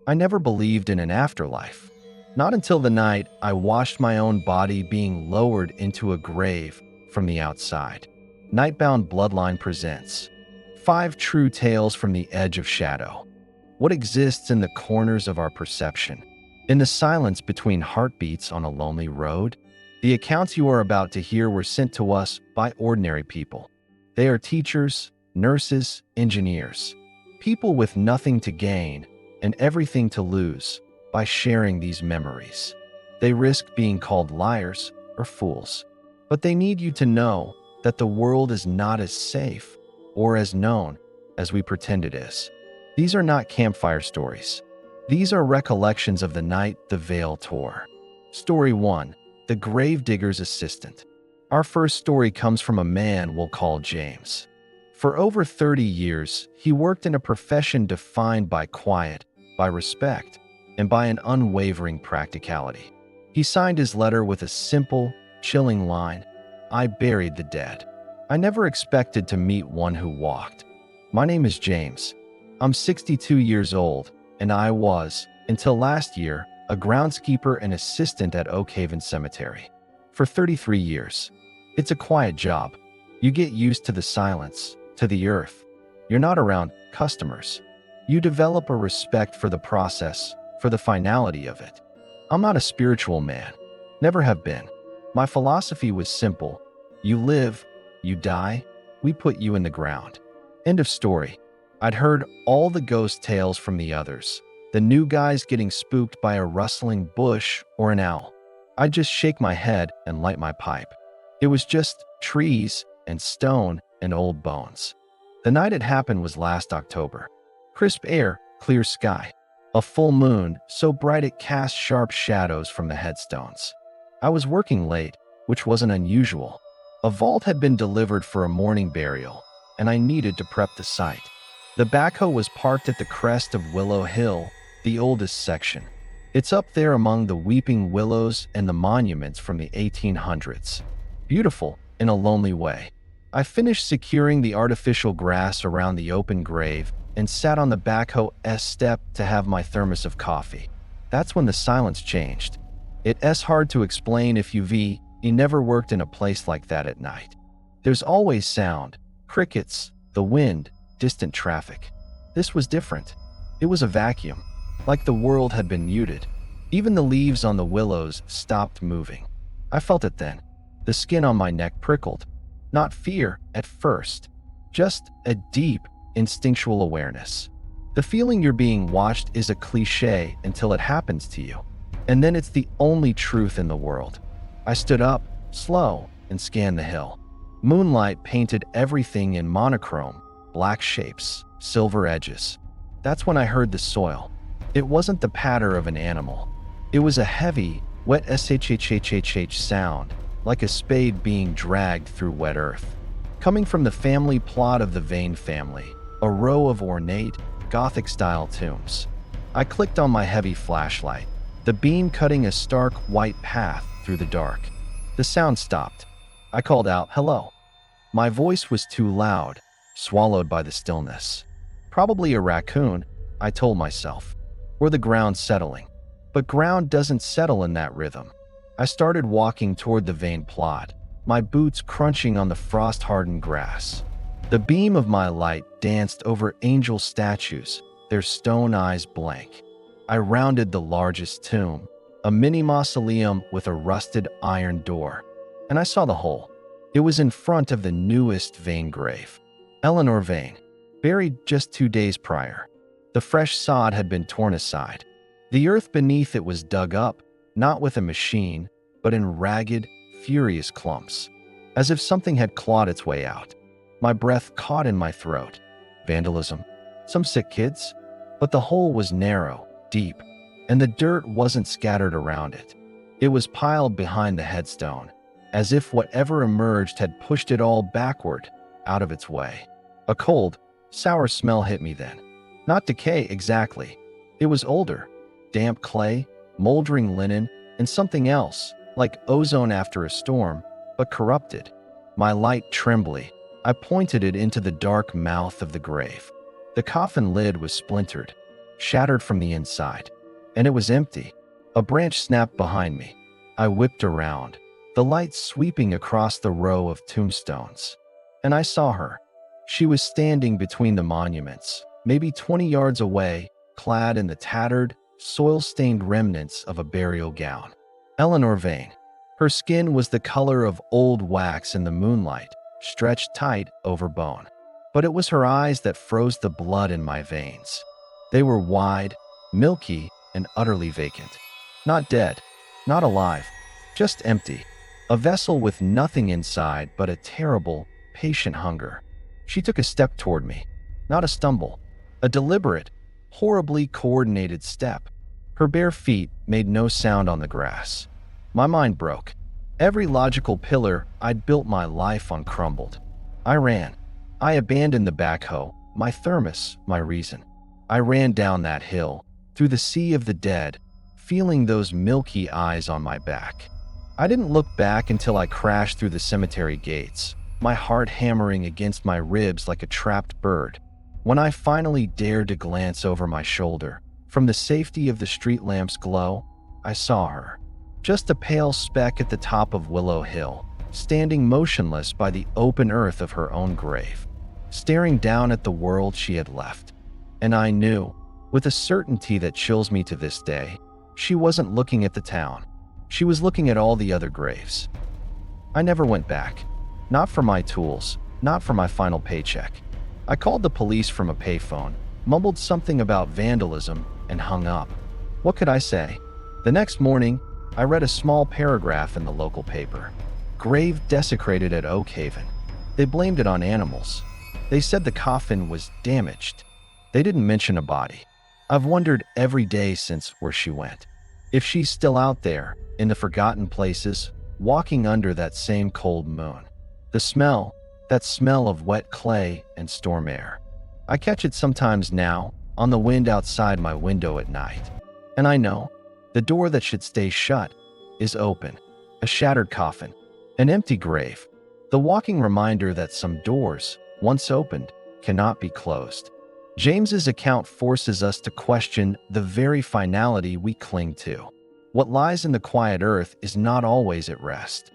I never believed in an afterlife. Not until the night I watched my own body being lowered into a grave from the outside. Nightbound Bloodline presents 5 True Tales from the Edge of Shadow. What exists in the corners of our perception? In the silence between heartbeats on a lonely road? The accounts you are about to hear were sent to us by ordinary people. They are teachers, nurses, engineers, people with nothing to gain and everything to lose by sharing these memories. They risk being called liars or fools, but they need you to know that the world is not as safe or as known as we pretend it is. These are not campfire stories. These are recollections of the night the veil tore. Story 1. The Gravedigger's Assistant. Our first story comes from a man we'll call James. For over 30 years, he worked in a profession defined by quiet, by respect, and by an unwavering practicality. He signed his letter with a simple, chilling line, "I buried the dead." I never expected to meet one who walked. My name is James. I'm 62 years old, and I was, until last year, a groundskeeper and assistant at Oak Haven Cemetery. For 33 years. It's a quiet job. You get used to the silence, to the earth. You're not around customers. You develop a respect for the process, for the finality of it. I'm not a spiritual man. Never have been. My philosophy was simple. You live, you die, we put you in the ground. End of story. I'd heard all the ghost tales from the others. The new guys getting spooked by a rustling bush or an owl. I'd just shake my head and light my pipe. It was just trees and stone and old bones. The night it happened was last October. Crisp air, clear sky. A full moon, so bright it cast sharp shadows from the headstones. I was working late, which wasn't unusual. A vault had been delivered for a morning burial, and I needed to prep the site. The backhoe was parked at the crest of Willow Hill, the oldest section. It's up there among the weeping willows and the monuments from the 1800s. Beautiful, in a lonely way. I finished securing the artificial grass around the open grave and sat on the backhoe's step to have my thermos of coffee. That's when the silence changed. It's hard to explain if you never worked in a place like that at night. There's always sound, crickets, the wind, distant traffic. This was different. It was a vacuum, like the world had been muted. Even the leaves on the willows stopped moving. I felt it then. The skin on my neck prickled. Not fear at first, just a deep, instinctual awareness. The feeling you're being watched is a cliché until it happens to you. And then it's the only truth in the world. I stood up, slow, and scanned the hill. Moonlight painted everything in monochrome, black shapes, silver edges. That's when I heard the soil. It wasn't the patter of an animal. It was a heavy, wet shhhhh sound, like a spade being dragged through wet earth. Coming from the family plot of the Vane family, a row of ornate, Gothic-style tombs. I clicked on my heavy flashlight, the beam cutting a stark white path through the dark. The sound stopped. I called out, "Hello." My voice was too loud, swallowed by the stillness. Probably a raccoon, I told myself, or the ground settling. But ground doesn't settle in that rhythm. I started walking toward the Vane plot, my boots crunching on the frost-hardened grass. The beam of my light danced over angel statues, their stone eyes blank. I rounded the largest tomb, a mini mausoleum with a rusted iron door, and I saw the hole. It was in front of the newest Vane grave. Eleanor Vane, buried just 2 days prior. The fresh sod had been torn aside. The earth beneath it was dug up, not with a machine, but in ragged, furious clumps, as if something had clawed its way out. My breath caught in my throat. Vandalism. Some sick kids? But the hole was narrow, deep, and the dirt wasn't scattered around it. It was piled behind the headstone, as if whatever emerged had pushed it all backward, out of its way. A cold, sour smell hit me then. Not decay exactly. It was older. Damp clay, moldering linen, and something else, like ozone after a storm, but corrupted. My light trembly, I pointed it into the dark mouth of the grave. The coffin lid was splintered. shattered from the inside. And it was empty. A branch snapped behind me. I whipped around, the light sweeping across the row of tombstones. And I saw her. She was standing between the monuments, maybe 20 yards away, clad in the tattered, soil-stained remnants of a burial gown. Eleanor Vane. Her skin was the color of old wax in the moonlight, stretched tight over bone. But it was her eyes that froze the blood in my veins. They were wide, milky, and utterly vacant. Not dead, not alive, just empty. A vessel with nothing inside but a terrible, patient hunger. She took a step toward me, not a stumble, a deliberate, horribly coordinated step. Her bare feet made no sound on the grass. My mind broke. Every logical pillar I'd built my life on crumbled. I ran. I abandoned the backhoe, my thermos, my reason. I ran down that hill, through the sea of the dead, feeling those milky eyes on my back. I didn't look back until I crashed through the cemetery gates, my heart hammering against my ribs like a trapped bird. When I finally dared to glance over my shoulder, from the safety of the street lamp's glow, I saw her. Just a pale speck at the top of Willow Hill, standing motionless by the open earth of her own grave, staring down at the world she had left. And I knew, with a certainty that chills me to this day, she wasn't looking at the town. She was looking at all the other graves. I never went back. Not for my tools, not for my final paycheck. I called the police from a payphone, mumbled something about vandalism, and hung up. What could I say? The next morning, I read a small paragraph in the local paper. Grave desecrated at Oak Haven. They blamed it on animals. They said the coffin was damaged. They didn't mention a body. I've wondered every day since where she went. If she's still out there, in the forgotten places, walking under that same cold moon. The smell, that smell of wet clay and storm air. I catch it sometimes now, on the wind outside my window at night. And I know, the door that should stay shut is open. A shattered coffin, an empty grave, the walking reminder that some doors, once opened, cannot be closed. James's account forces us to question the very finality we cling to. What lies in the quiet earth is not always at rest.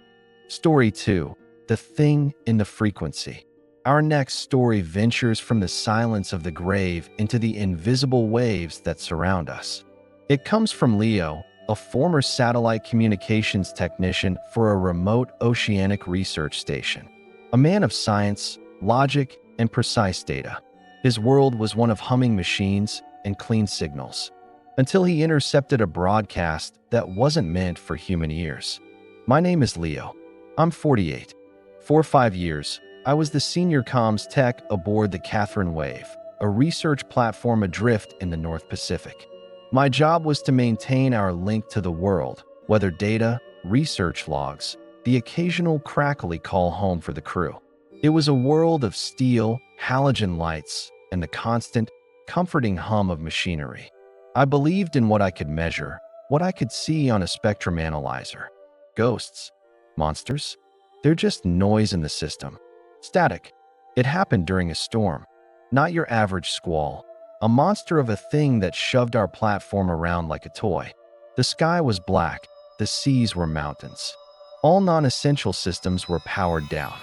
Story 2. The Thing in the Frequency. Our next story ventures from the silence of the grave into the invisible waves that surround us. It comes from Leo, a former satellite communications technician for a remote oceanic research station. A man of science, logic, and precise data. His world was one of humming machines and clean signals, until he intercepted a broadcast that wasn't meant for human ears. My name is Leo. I'm 48. For 5 years, I was the senior comms tech aboard the Catherine Wave, a research platform adrift in the North Pacific. My job was to maintain our link to the world, weather data, research logs, the occasional crackly call home for the crew. It was a world of steel, halogen lights, and the constant, comforting hum of machinery. I believed in what I could measure, what I could see on a spectrum analyzer. Ghosts? Monsters? They're just noise in the system. Static. It happened during a storm. Not your average squall. A monster of a thing that shoved our platform around like a toy. The sky was black. The seas were mountains. All non-essential systems were powered down.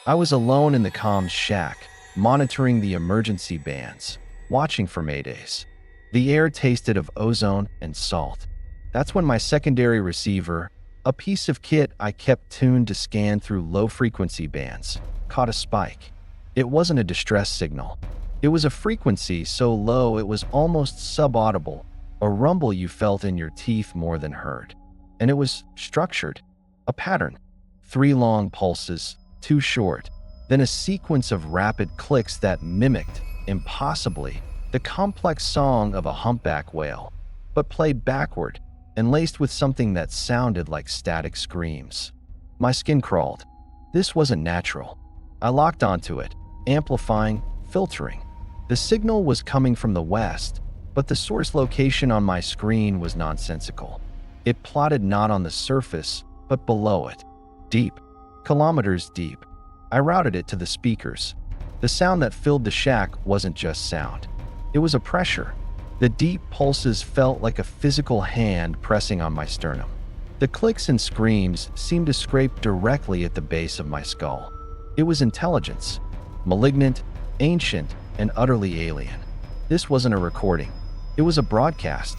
I was alone in the comms shack, monitoring the emergency bands, watching for maydays. The air tasted of ozone and salt. That's when my secondary receiver, a piece of kit I kept tuned to scan through low-frequency bands, caught a spike. It wasn't a distress signal. It was a frequency so low it was almost subaudible, a rumble you felt in your teeth more than heard. And it was structured, a pattern. 3 long pulses, 2 short, then a sequence of rapid clicks that mimicked, impossibly, the complex song of a humpback whale, but played backward and laced with something that sounded like static screams. My skin crawled. This wasn't natural. I locked onto it, amplifying, filtering. The signal was coming from the west, but the source location on my screen was nonsensical. It plotted not on the surface, but below it. Deep. Kilometers deep. I routed it to the speakers. The sound that filled the shack wasn't just sound. It was a pressure. The deep pulses felt like a physical hand pressing on my sternum. The clicks and screams seemed to scrape directly at the base of my skull. It was intelligence, malignant, ancient, and utterly alien. This wasn't a recording. It was a broadcast.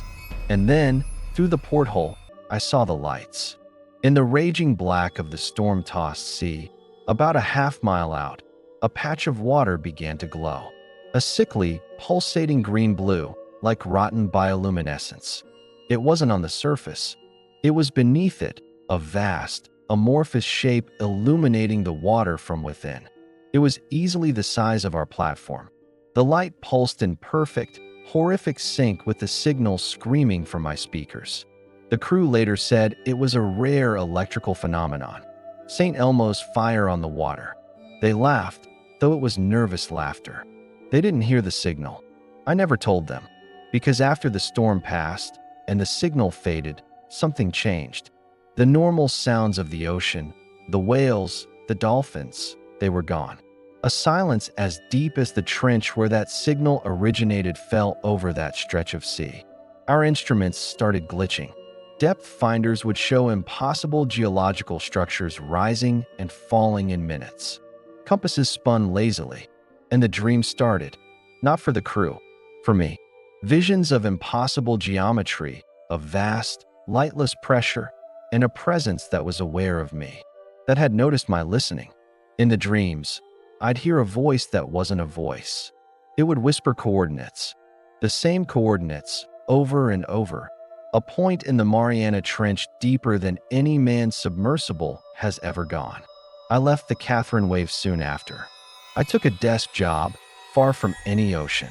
And then, through the porthole, I saw the lights. In the raging black of the storm-tossed sea, about a half-mile out, a patch of water began to glow. A sickly, pulsating green-blue, like rotten bioluminescence. It wasn't on the surface. It was beneath it, a vast, amorphous shape illuminating the water from within. It was easily the size of our platform. The light pulsed in perfect, horrific sync with the signal screaming from my speakers. The crew later said it was a rare electrical phenomenon. St. Elmo's fire on the water. They laughed, though it was nervous laughter. They didn't hear the signal. I never told them, because after the storm passed and the signal faded, something changed. The normal sounds of the ocean, the whales, the dolphins, they were gone. A silence as deep as the trench where that signal originated fell over that stretch of sea. Our instruments started glitching. Depth finders would show impossible geological structures rising and falling in minutes. Compasses spun lazily, and the dream started, not for the crew, for me. Visions of impossible geometry, of vast, lightless pressure, and a presence that was aware of me, that had noticed my listening. In the dreams, I'd hear a voice that wasn't a voice. It would whisper coordinates, the same coordinates, over and over, a point in the Mariana Trench deeper than any man's submersible has ever gone. I left the Catherine Wave soon after. I took a desk job, far from any ocean.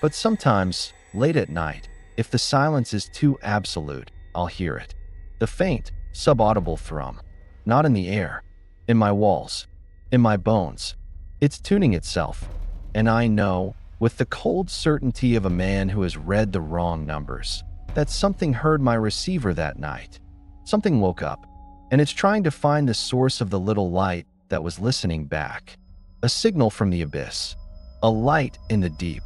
But sometimes, late at night, if the silence is too absolute, I'll hear it. The faint, subaudible thrum. Not in the air, in my walls, in my bones. It's tuning itself. And I know, with the cold certainty of a man who has read the wrong numbers, that something heard my receiver that night. Something woke up, and it's trying to find the source of the little light that was listening back. A signal from the abyss. A light in the deep.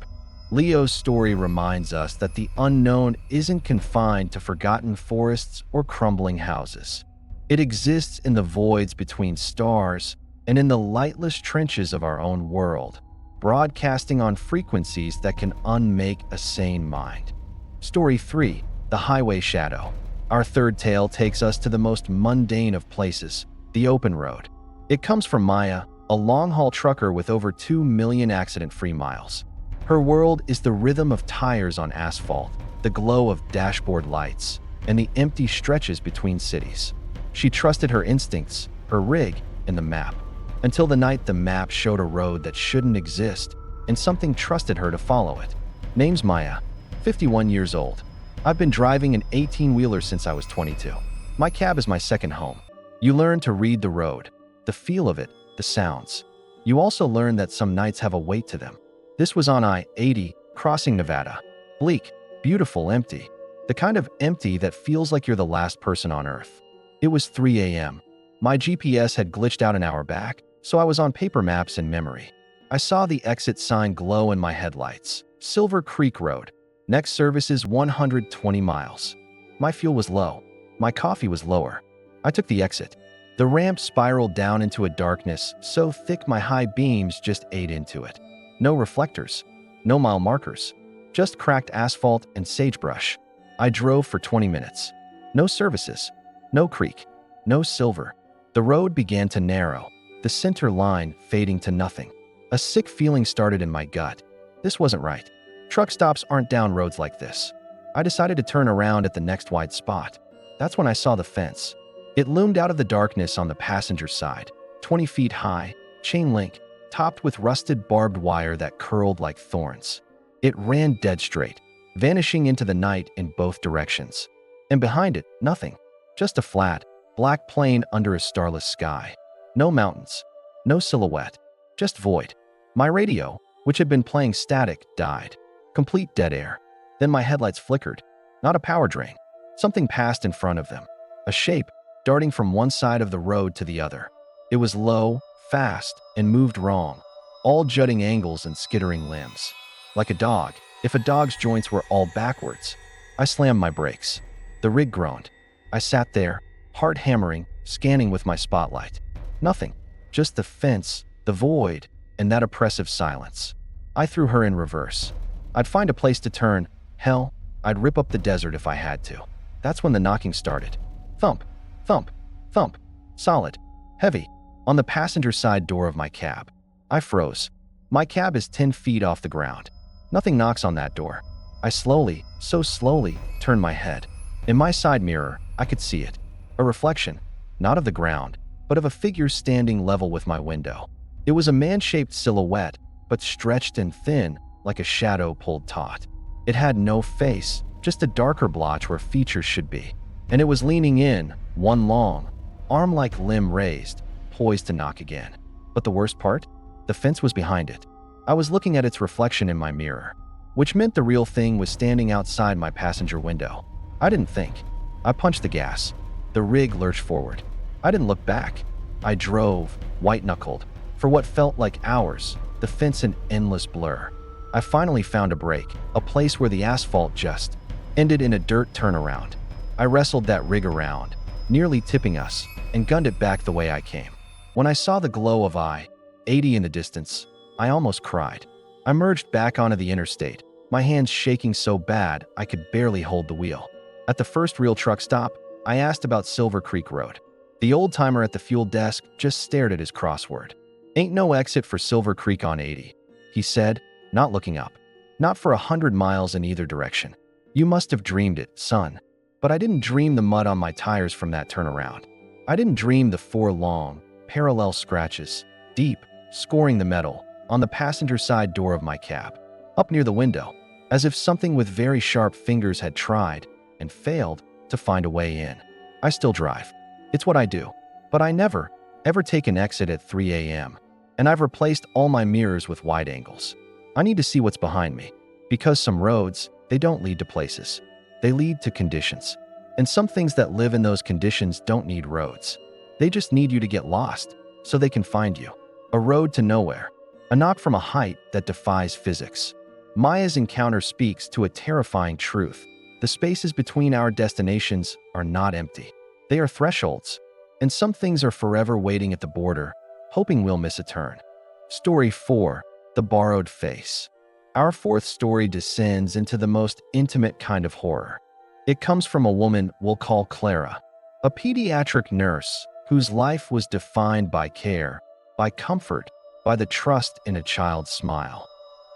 Leo's story reminds us that the unknown isn't confined to forgotten forests or crumbling houses. It exists in the voids between stars and in the lightless trenches of our own world, broadcasting on frequencies that can unmake a sane mind. Story 3, The Highway Shadow. Our third tale takes us to the most mundane of places, the open road. It comes from Maya, a long-haul trucker with over 2 million accident-free miles. Her world is the rhythm of tires on asphalt, the glow of dashboard lights, and the empty stretches between cities. She trusted her instincts, her rig, and the map, until the night the map showed a road that shouldn't exist, and something trusted her to follow it. Name's Maya, 51 years old. I've been driving an 18-wheeler since I was 22. My cab is my second home. You learn to read the road, the feel of it, the sounds. You also learn that some nights have a weight to them. This was on I-80, crossing Nevada. Bleak, beautiful, empty. The kind of empty that feels like you're the last person on Earth. It was 3 a.m. My GPS had glitched out an hour back, so I was on paper maps and memory. I saw the exit sign glow in my headlights. Silver Creek Road. Next service is 120 miles. My fuel was low. My coffee was lower. I took the exit. The ramp spiraled down into a darkness so thick my high beams just ate into it. No reflectors, no mile markers, just cracked asphalt and sagebrush. I drove for 20 minutes. No services, no creek, no silver. The road began to narrow, the center line fading to nothing. A sick feeling started in my gut. This wasn't right. Truck stops aren't down roads like this. I decided to turn around at the next wide spot. That's when I saw the fence. It loomed out of the darkness on the passenger side, 20 feet high, chain link, topped with rusted barbed wire that curled like thorns. It ran dead straight, vanishing into the night in both directions. And behind it, nothing. Just a flat, black plain under a starless sky. No mountains, no silhouette, just void. My radio, which had been playing static, died. Complete dead air. Then my headlights flickered. Not a power drain. Something passed in front of them. A shape, darting from one side of the road to the other. It was low, fast, and moved wrong, all jutting angles and skittering limbs. Like a dog, if a dog's joints were all backwards. I slammed my brakes. The rig groaned. I sat there, heart hammering, scanning with my spotlight. Nothing. Just the fence, the void, and that oppressive silence. I threw her in reverse. I'd find a place to turn. Hell, I'd rip up the desert if I had to. That's when the knocking started. Thump, thump, thump. Solid. Heavy. On the passenger side door of my cab. I froze. My cab is 10 feet off the ground. Nothing knocks on that door. I slowly, so slowly, turned my head. In my side mirror, I could see it. A reflection, not of the ground, but of a figure standing level with my window. It was a man-shaped silhouette, but stretched and thin, like a shadow pulled taut. It had no face, just a darker blotch where features should be. And it was leaning in, one long, arm-like limb raised, poised to knock again. But the worst part? The fence was behind it. I was looking at its reflection in my mirror, which meant the real thing was standing outside my passenger window. I didn't think. I punched the gas. The rig lurched forward. I didn't look back. I drove, white-knuckled, for what felt like hours, the fence an endless blur. I finally found a break, a place where the asphalt just ended in a dirt turnaround. I wrestled that rig around, nearly tipping us, and gunned it back the way I came. When I saw the glow of I-80 in the distance, I almost cried. I merged back onto the interstate, my hands shaking so bad I could barely hold the wheel. At the first real truck stop, I asked about Silver Creek Road. The old-timer at the fuel desk just stared at his crossword. "Ain't no exit for Silver Creek on 80, he said, not looking up. "Not for 100 miles in either direction. You must have dreamed it, son." But I didn't dream the mud on my tires from that turnaround. I didn't dream the 4 long, parallel scratches, deep, scoring the metal, on the passenger side door of my cab, up near the window, as if something with very sharp fingers had tried, and failed, to find a way in. I still drive. It's what I do. But I never, ever take an exit at 3 a.m. And I've replaced all my mirrors with wide angles. I need to see what's behind me. Because some roads, they don't lead to places. They lead to conditions. And some things that live in those conditions don't need roads. They just need you to get lost, so they can find you. A road to nowhere. A knock from a height that defies physics. Maya's encounter speaks to a terrifying truth. The spaces between our destinations are not empty. They are thresholds. And some things are forever waiting at the border, hoping we'll miss a turn. Story 4. The Borrowed Face. Our fourth story descends into the most intimate kind of horror. It comes from a woman we'll call Clara, a pediatric nurse whose life was defined by care, by comfort, by the trust in a child's smile.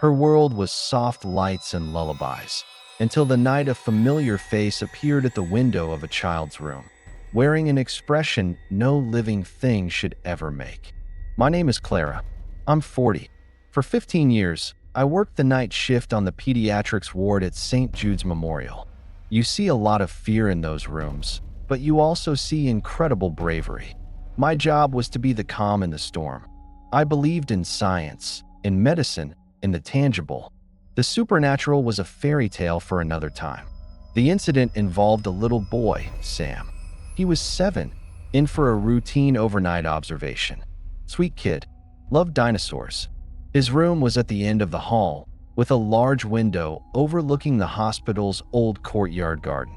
Her world was soft lights and lullabies, until the night a familiar face appeared at the window of a child's room, wearing an expression no living thing should ever make. My name is Clara. I'm 40. For 15 years, I worked the night shift on the pediatrics ward at St. Jude's Memorial. You see a lot of fear in those rooms, but you also see incredible bravery. My job was to be the calm in the storm. I believed in science, in medicine, in the tangible. The supernatural was a fairy tale for another time. The incident involved a little boy, Sam. He was 7, in for a routine overnight observation. Sweet kid, loved dinosaurs. His room was at the end of the hall, with a large window overlooking the hospital's old courtyard garden.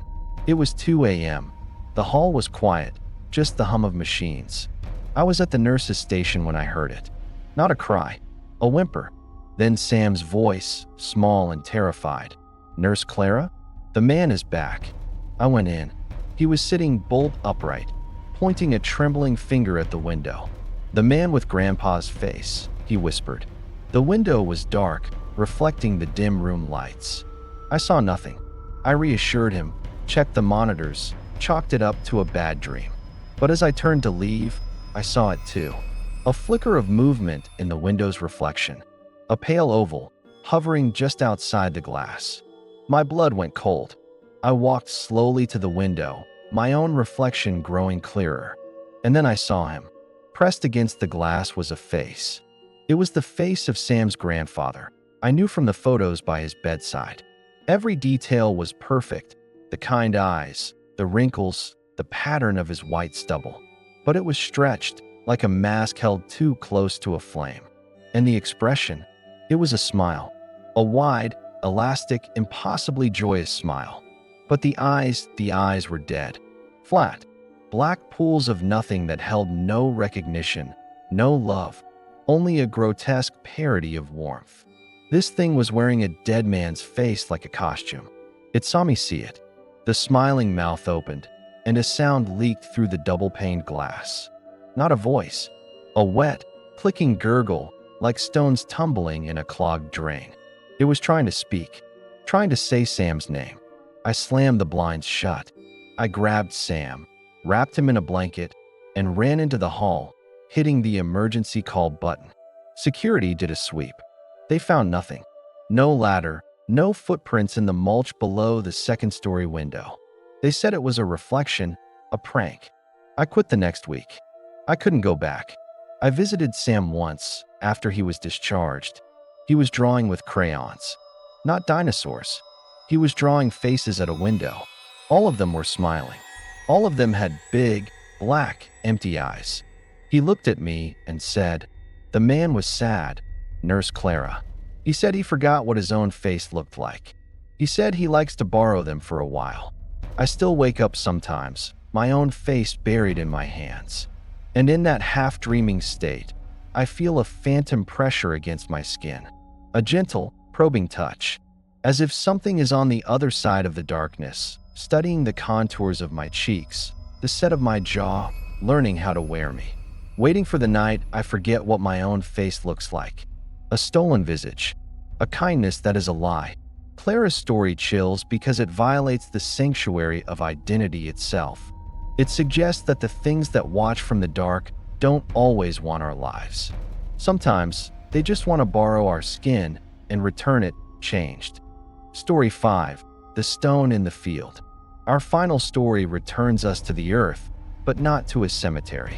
It was 2 a.m. The hall was quiet, just the hum of machines. I was at the nurse's station when I heard it. Not a cry, a whimper. Then Sam's voice, small and terrified. "Nurse Clara? The man is back." I went in. He was sitting bolt upright, pointing a trembling finger at the window. "The man with Grandpa's face," he whispered. The window was dark, reflecting the dim room lights. I saw nothing. I reassured him, checked the monitors, chalked it up to a bad dream. But as I turned to leave, I saw it too. A flicker of movement in the window's reflection. A pale oval, hovering just outside the glass. My blood went cold. I walked slowly to the window, my own reflection growing clearer. And then I saw him. Pressed against the glass was a face. It was the face of Sam's grandfather. I knew from the photos by his bedside. Every detail was perfect. The kind eyes, the wrinkles, the pattern of his white stubble. But it was stretched, like a mask held too close to a flame. And the expression, it was a smile. A wide, elastic, impossibly joyous smile. But the eyes were dead. Flat, black pools of nothing that held no recognition, no love, only a grotesque parody of warmth. This thing was wearing a dead man's face like a costume. It saw me see it. The smiling mouth opened, and a sound leaked through the double-paned glass. Not a voice, a wet, clicking gurgle like stones tumbling in a clogged drain. It was trying to speak, trying to say Sam's name. I slammed the blinds shut. I grabbed Sam, wrapped him in a blanket, and ran into the hall, hitting the emergency call button. Security did a sweep. They found nothing. No ladder, no footprints in the mulch below the second-story window. They said it was a reflection, a prank. I quit the next week. I couldn't go back. I visited Sam once after he was discharged. He was drawing with crayons. Not dinosaurs. He was drawing faces at a window. All of them were smiling. All of them had big, black, empty eyes. He looked at me and said, "The man was sad, Nurse Clara." He said he forgot what his own face looked like. He said he likes to borrow them for a while. I still wake up sometimes, my own face buried in my hands. And in that half-dreaming state, I feel a phantom pressure against my skin. A gentle, probing touch. As if something is on the other side of the darkness, studying the contours of my cheeks, the set of my jaw, learning how to wear me. Waiting for the night I forget what my own face looks like. A stolen visage. A kindness that is a lie. Clara's story chills because it violates the sanctuary of identity itself. It suggests that the things that watch from the dark don't always want our lives. Sometimes, they just want to borrow our skin and return it changed. Story 5. The Stone in the Field. Our final story returns us to the earth, but not to a cemetery.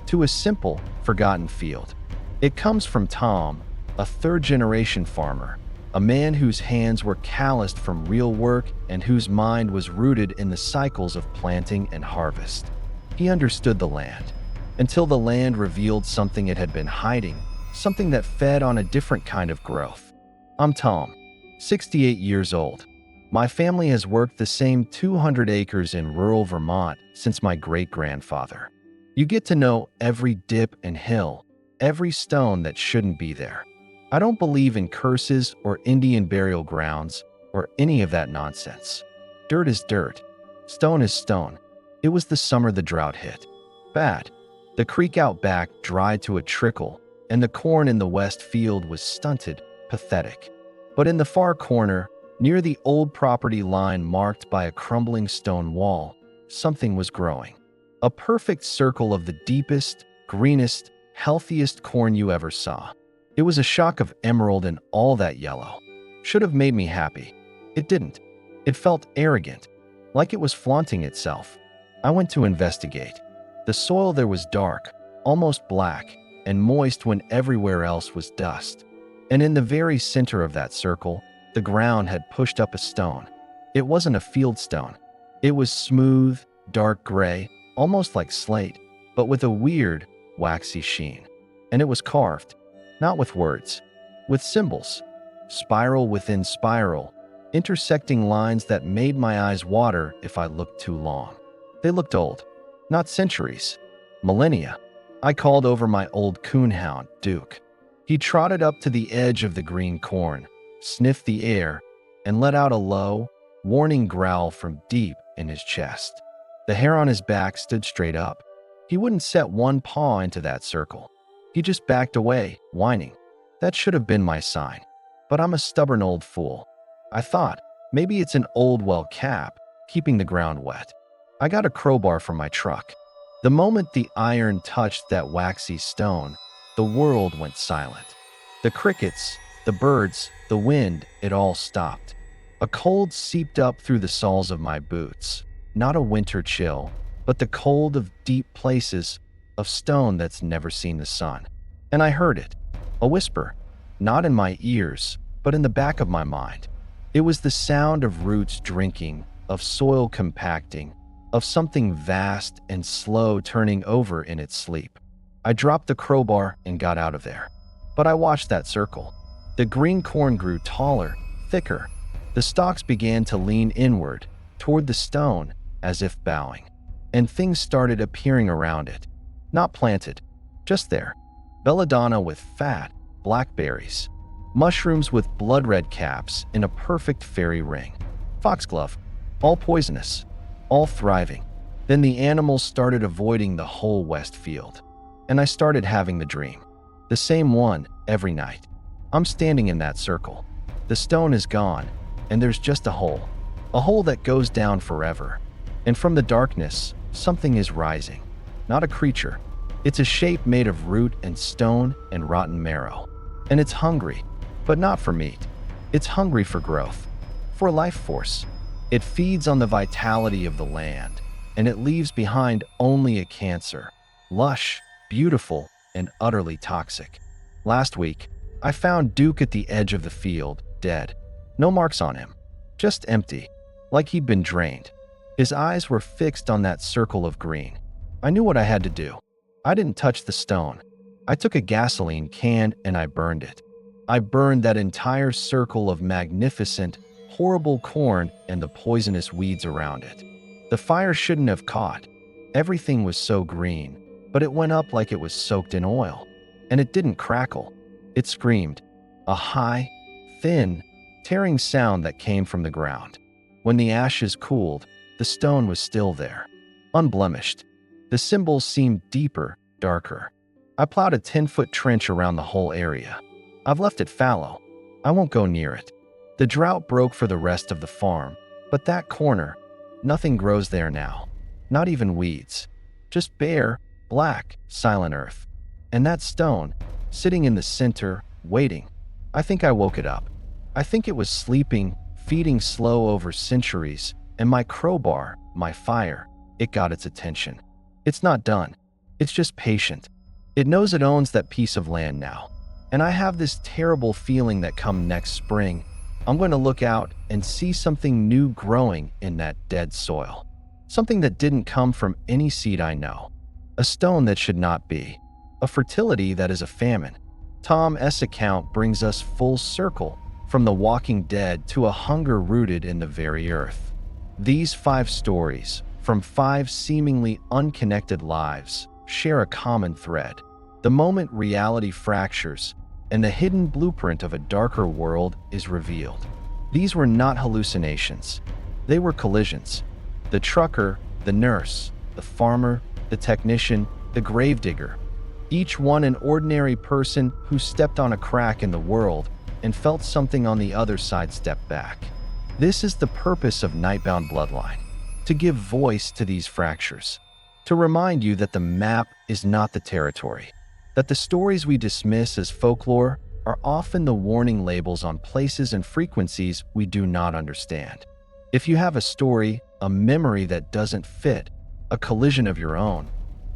To a simple, forgotten field. It comes from Tom, a third-generation farmer, a man whose hands were calloused from real work and whose mind was rooted in the cycles of planting and harvest. He understood the land, until the land revealed something it had been hiding, something that fed on a different kind of growth. I'm Tom, 68 years old. My family has worked the same 200 acres in rural Vermont since my great-grandfather. You get to know every dip and hill, every stone that shouldn't be there. I don't believe in curses or Indian burial grounds or any of that nonsense. Dirt is dirt. Stone is stone. It was the summer the drought hit. Bad. The creek out back dried to a trickle, and the corn in the west field was stunted, pathetic. But in the far corner, near the old property line marked by a crumbling stone wall, something was growing. A perfect circle of the deepest, greenest, healthiest corn you ever saw. It was a shock of emerald and all that yellow. Should have made me happy. It didn't. It felt arrogant, like it was flaunting itself. I went to investigate. The soil there was dark, almost black, and moist when everywhere else was dust. And in the very center of that circle, the ground had pushed up a stone. It wasn't a field stone. It was smooth, dark gray, almost like slate, but with a weird, waxy sheen. And it was carved. Not with words, with symbols, spiral within spiral, intersecting lines that made my eyes water if I looked too long. They looked old, not centuries, millennia. I called over my old coonhound, Duke. He trotted up to the edge of the green corn, sniffed the air, and let out a low, warning growl from deep in his chest. The hair on his back stood straight up. He wouldn't set one paw into that circle. He just backed away, whining. That should have been my sign. But I'm a stubborn old fool. I thought, maybe it's an old well cap, keeping the ground wet. I got a crowbar from my truck. The moment the iron touched that waxy stone, the world went silent. The crickets, the birds, the wind, it all stopped. A cold seeped up through the soles of my boots. Not a winter chill, but the cold of deep places, of stone that's never seen the sun. And I heard it, a whisper, not in my ears, but in the back of my mind. It was the sound of roots drinking, of soil compacting, of something vast and slow turning over in its sleep. I dropped the crowbar and got out of there. But I watched that circle. The green corn grew taller, thicker. The stalks began to lean inward, toward the stone, as if bowing. And things started appearing around it. Not planted, just there. Belladonna with fat, blackberries. Mushrooms with blood-red caps in a perfect fairy ring. Foxglove, all poisonous, all thriving. Then the animals started avoiding the whole west field. And I started having the dream. The same one, every night. I'm standing in that circle. The stone is gone, and there's just a hole. A hole that goes down forever. And from the darkness, something is rising. Not a creature. It's a shape made of root and stone and rotten marrow. And it's hungry, but not for meat. It's hungry for growth, for life force. It feeds on the vitality of the land, and it leaves behind only a cancer. Lush, beautiful, and utterly toxic. Last week, I found Duke at the edge of the field, dead. No marks on him, just empty, like he'd been drained. His eyes were fixed on that circle of green. I knew what I had to do. I didn't touch the stone. I took a gasoline can and I burned it. I burned that entire circle of magnificent, horrible corn and the poisonous weeds around it. The fire shouldn't have caught. Everything was so green, but it went up like it was soaked in oil. And it didn't crackle. It screamed, a high, thin, tearing sound that came from the ground. When the ashes cooled, the stone was still there, unblemished. The symbols seemed deeper, darker. I plowed a 10-foot trench around the whole area. I've left it fallow. I won't go near it. The drought broke for the rest of the farm, but that corner, nothing grows there now. Not even weeds. Just bare, black, silent earth. And that stone, sitting in the center, waiting. I think I woke it up. I think it was sleeping, feeding slow over centuries, and my crowbar, my fire, it got its attention. It's not done. It's just patient. It knows it owns that piece of land now. And I have this terrible feeling that come next spring, I'm going to look out and see something new growing in that dead soil. Something that didn't come from any seed I know. A stone that should not be. A fertility that is a famine. Tom S. account brings us full circle from the walking dead to a hunger rooted in the very earth. These 5 stories, from 5 seemingly unconnected lives, share a common thread. The moment reality fractures and the hidden blueprint of a darker world is revealed. These were not hallucinations. They were collisions. The trucker, the nurse, the farmer, the technician, the gravedigger. Each one an ordinary person who stepped on a crack in the world and felt something on the other side step back. This is the purpose of Nightbound Bloodline. To give voice to these fractures. To remind you that the map is not the territory. That the stories we dismiss as folklore are often the warning labels on places and frequencies we do not understand. If you have a story, a memory that doesn't fit, a collision of your own,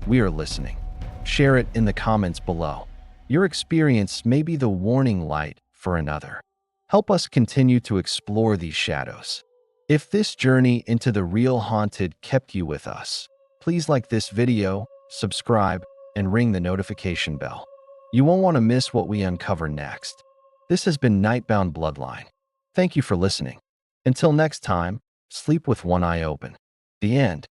we are listening. Share it in the comments below. Your experience may be the warning light for another. Help us continue to explore these shadows. If this journey into the real haunted kept you with us, please like this video, subscribe, and ring the notification bell. You won't want to miss what we uncover next. This has been Nightbound Bloodline. Thank you for listening. Until next time, sleep with one eye open. The end.